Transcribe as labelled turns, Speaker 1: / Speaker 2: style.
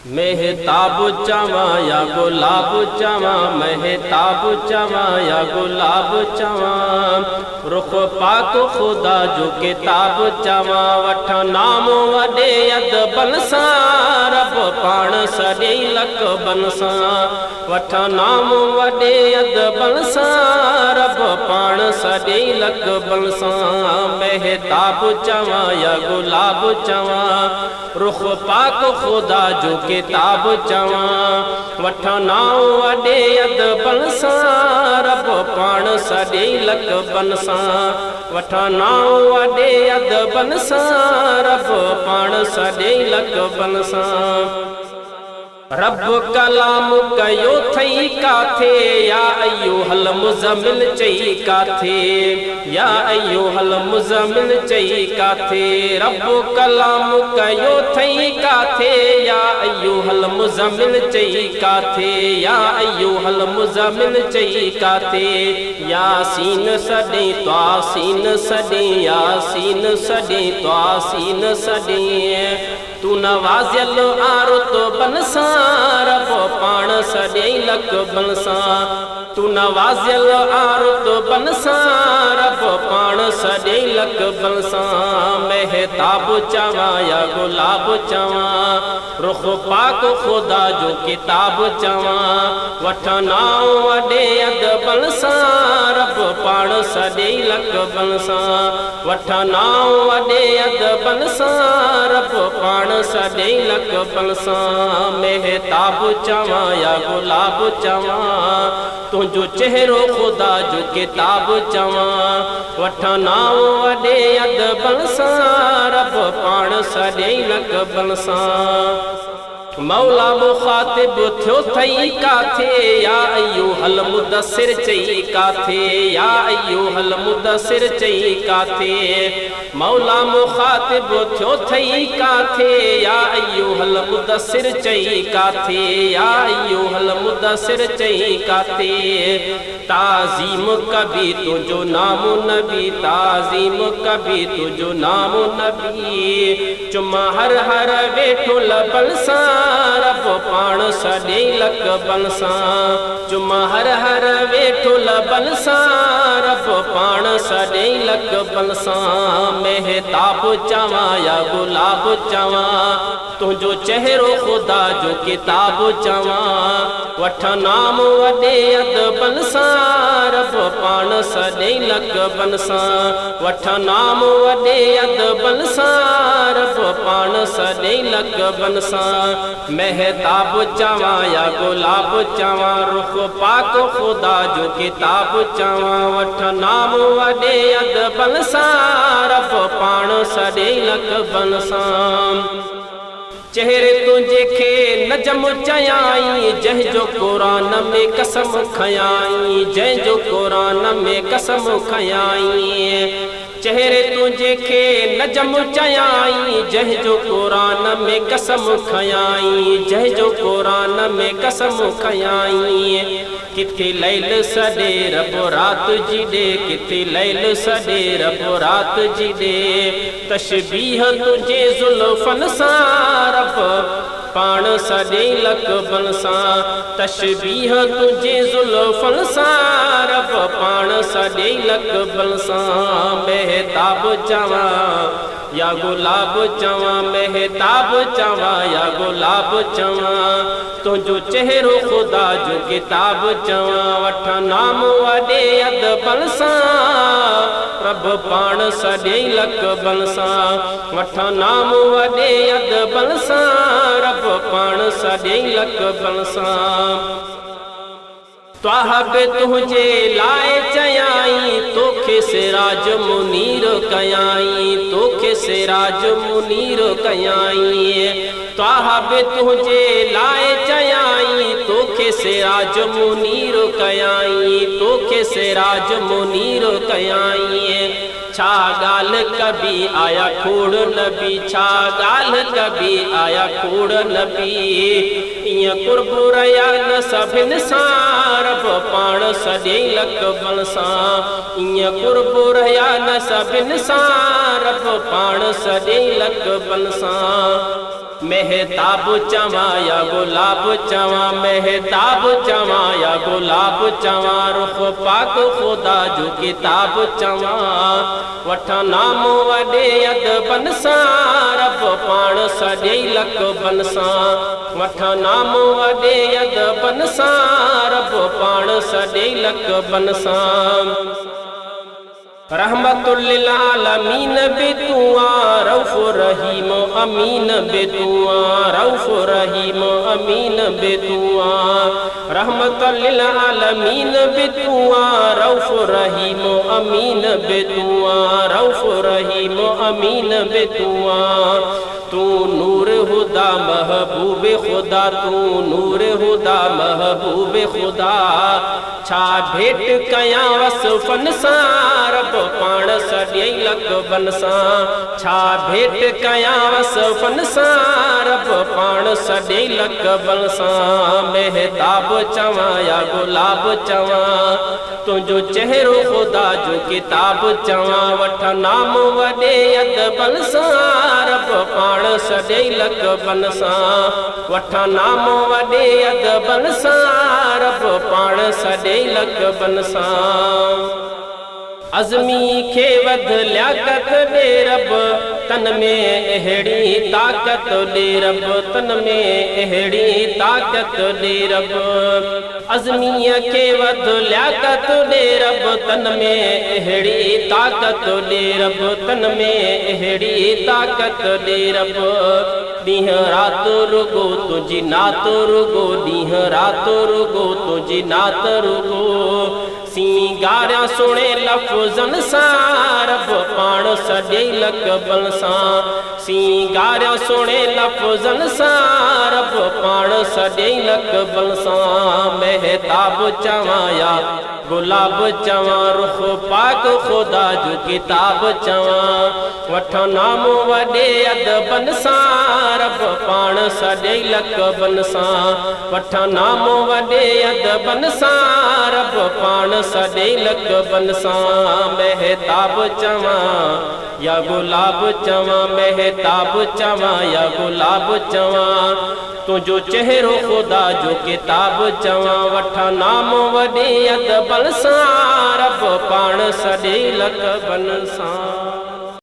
Speaker 1: मेहताब चवा या गुलाब चवा, मेहताब चवा या गुलाब चवा, रुख पाक खुदा जो किताब चवा, वठ नाम वॾे अदबन सां रब पाण सॼे लक बन सां, वठ नाम वॾे अदबन सां रब पाण सॼे लक बन सां। मेहताब चवा या गुलाब चवा, रुख पाक खुदा जो किताब चवा, वठ नाम वॾे अदबन सां रब पाण सॼे लक बन सां, वठ नाम वॾे अदबन सां रब पाण सॼे लक बन सां। रब कलाम कयो थई काथे, या अय्युहल मुज़म्मिल चई काथे, या अय्युहल मुज़म्मिल चई काथे, रब कलाम कयो थई काथे, या अय्युहल मुज़म्मिल चई काथे, या अय्युहल मुज़म्मिल चई काथे, यासीन सॾे त्वासीन सॾे, यासीन सॾे त्वासीन सॾे, तू नवाज़ियल आरुतबन सां रब पाण सॼे लक बन सां, तू नवाज़ियल आरुतबन सां रब पाण सॼे लक बन सां। मेहताब चवा या गुलाब चवा, रुख पाक खुदा जो किताब चवा, वठ नाम वॾे अदबन सां रब पाण सॼे लक बन सां, वठ नाम वॾे अदबन सां रब पाण सॼे लक बन सां। मेहताब चवा या गुलाब चवा, तुंहिंजो चेहरो खुदा जो किताब चवा, वठ नाम वॾे अदबन सां रब पाण सॼे लक बन सां। मौला मुखातिब थियो थई काथे, या अय्युहल मुदस्सिर चई काथे, या अय्युहल मुदस्सिर चई काथे, मौला मुखातिब थियो थई काथे, या अय्युहल मुदस्सिर चई काथे, या अय्युहल मुदस्सिर चई काथे, ताज़ीम कबी तुझो नाम नबी, ताज़ीम कबी तुझो नाम नबी, चुमा हर हर वेठो लबन सां रब पाण सॼे लक बन सां, चुमा हर हर वेठो लबन सां रब पाण सॼे लक बन सां। मेहताब चवा या गुलाब चवा, तुंहिंजो चेहरो खुदा जो किताब चवा, वठ नाम वॾे अदबन सां रब पाण सॼे लक बन सां, वठ नाम वॾे अदबन सां रब पाण सॼे लक बन सां। मेहताब चवा या गुलाब चवा, रुख पाक खुदा जो किताब चवा, वठ नाम वॾे अदबन सां रब पाण सॼे लक बन सां। चेहरे तुझे खे नजम चयाई, जंहिंजो कुरान में कसम खयाई, जंहिंजो कुरान में कसम खयाई, चेहरे तुझे खे नजम चयाई, जंहिंजो कुरान में कसम खयाई, जंहिंजो कुरान में कसम खयाई, किथे लैल सॾे रब रात जी ॾे, किथे लैल सॾे रब रात जी ॾे, तशबीह तुझे ज़ुल्फ़न सां रब पाण सॼे लक बन सां, तशबीह तुझे ज़ुल्फ़न सां रब पाण सॼे लक बन सां। मेहताब चवा या गुलाब चवा, मेहताब चवा या गुलाब चवा, तुंहिंजो चेहरो खुदा जो किताब चवा, वठ नाम वॾे अदबन सां रब पाण सॼे लक बन सां, वठ नाम वॾे अदबन सां रब पाण सॼे लक बन सां। त्वाह बि तुंहिंजे लाइ चयाई, तोखे सिराज मुनीर कयाई, तोखे सिराज मुनीर कयाई, त्वाह बि तुंहिंजे लाइ चयाई, तोखे सिराज मुनीर कयाई, तोखे सिराज मुनीर कयाई, छा ॻाल्हि कबी आया खोड़ नबी, छा ॻाल्हि कबी आया खोड़ नबी, ईअं कुर्बु रहिया न सभिनि सां रब पाण सॼे लक बन सां, ईअं कुर्बु रहिया न सभिनि सां रब पाण सॼे लक बन सां। महताब चवा या गुलाब चवा, महताब चवा या गुलाब चवा, रुख पाक खुदा जो किताब चवा। वठा नाम वॾे अदबन सां, रब पाण सॼे लक बन सां। वठा नाम वॾे अदबन सां, रब पाण सॼे लक बन सां। रहमतुल लिल आलमीन बि तू आ, रऊफ़ रहीम अमीन बि तू आ, रऊफ़ रहीम अमीन बि तू आ। रहमतुल लिल आलमीन बि तू आ, रऊफ़ रहीम अमीन बि तू आ, रऊफ़ रहीम अमीन बि तू आ। तू नूर हुदा महबूब खुदा, तू नूर हुदा महबूब खुदा। छा भेट कयां वसफ़न सां, रब पाण सॼे लक बन सां। छा भेट कयां वसफ़न सां, रब पाण सॼे लक बन सां। महताब चवा या गुलाब चवा, तुंहिंजो चेहरो खुदा जो किताब चवा। वठ नाम वॾे अदबन सां, रब पाण सॼे लक बन सां। वठ नाम वॾे अदबन सां, रब पाण सॼे लक बन सां। अज़मी खे वध लियाकत ॾे रब, तन में अहिड़ी ताक़त ॾे रब, तन में अहिड़ी ताक़त ॾे रब। अज़मीअ खे वध लियाकत ॾे रब, तन में अहिड़ी ताक़त ॾे रब, तन में अहिड़ी ताक़त ॾे रब। ॾींहं राति रुगो तुंहिंजी नात रुगो, ॾींहं राति रुगो तुंहिंजी नात रुगो। सींगारियां सुहिणे लफ़्ज़न सां, रब पाण सॼे लक बन सां। सींगारियां सुहिणे लफ़्ज़न सां, रब पाण सॼे लक बन सां। महताब चवा या गुलाब चवा, रुख पाक खुदा जो किताब चवा। वठ नाम वॾे अदबन सां, रब पाण सॼे लक बन सां। वठ नाम वॾे अदबन सां, रब पाण सॼे लक बन सां। महताब चवा या गुलाब चवा, महताब चवा या गुलाब चवा, तुंहिंजो चेहरो खुदा जो किताब चवा। वठ नाम वॾे अदबन सां, रब पाण सॼे लक बन सां।